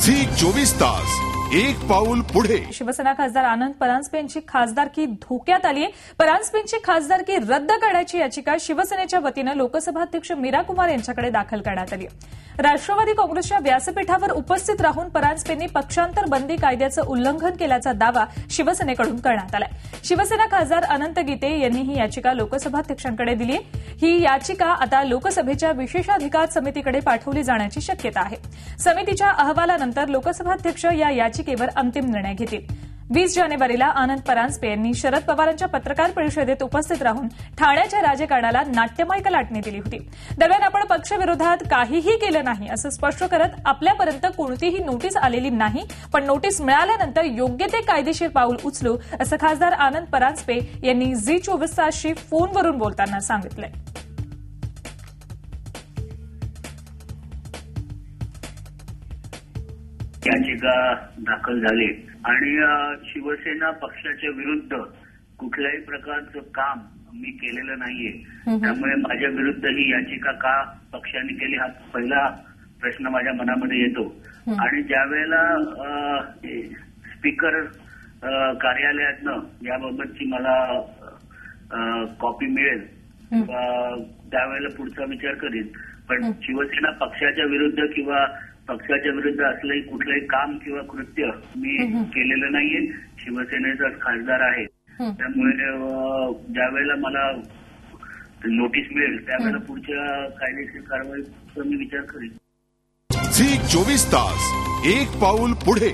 Zee 24 तास एक पाऊल पुढे। शिवसेना खासदार आनंद परांजपे यांची खासदारकी धोक्यात आली आहे। परांजपेंची खासदारकी रद्द करण्याची याचिका शिवसेनेच्या वतीनं लोकसभाध्यक्ष मीरा कुमार यांच्याकडे दाखल करण्यात आली आहे। राष्ट्रवादी काँग्रेसच्या व्यासपीठावर उपस्थित राहून परांजपेंनी पक्षांतर बंदी कायद्याचं उल्लंघन केल्याचा दावा शिवसेनेकडून करण्यात आलाय। शिवसेना खासदार अनंत गीते यांनी ही याचिका लोकसभाध्यक्षांकडे दिली आहे। ही याचिका आता लोकसभेच्या विशेषाधिकार समितीकडे पाठवली जाण्याची शक्यता आहे। समितीच्या अहवालानंतर लोकसभाध्यक्ष या याचिकेवर अंतिम निर्णय घेतील। 20 जानेवारीला आनंद परांजपे यांनी शरद पवारांच्या पत्रकार परिषदेत उपस्थित राहून ठाण्याच्या राजकारणाला नाट्यमय कलाटणी दिली होती। दरम्यान आपण पक्षविरोधात काहीही केलं नाही असं स्पष्ट करत आपल्यापर्यंत कोणतीही नोटीस आलेली नाही, पण नोटीस मिळाल्यानंतर योग्य ते कायदेशीर पाऊल उचलू असं खासदार आनंद परांजपे यांनी झी 24 तासशी फोनवरून बोलताना सांगितलंय। याचिका दाखल झाली आणि शिवसेना पक्षाच्या विरुद्ध कुठल्याही प्रकारचं काम मी केलेलं नाहीये, त्यामुळे माझ्या विरुद्ध ही याचिका का पक्षाने केली हा पहिला प्रश्न माझ्या मनामध्ये येतो। आणि ज्या वेळेला स्पीकर कार्यालयातनं याबाबतची मला कॉपी मिळेल त्यावेळेला पुढचा विचार करीन, पण शिवसेना पक्षाच्या विरुद्ध किंवा पक्षाच्या विरुद्ध असलेही कुठलंही काम किंवा कृत्य मी केलेलं नाहीये। शिवसेनेचाच खासदार आहे, त्यामुळे ज्या वेळेला मला नोटीस मिळेल त्यावेळेला पुढच्या कायदेशीर कारवाईचा मी विचार करीन। झी 24 तास एक पाऊल पुढे।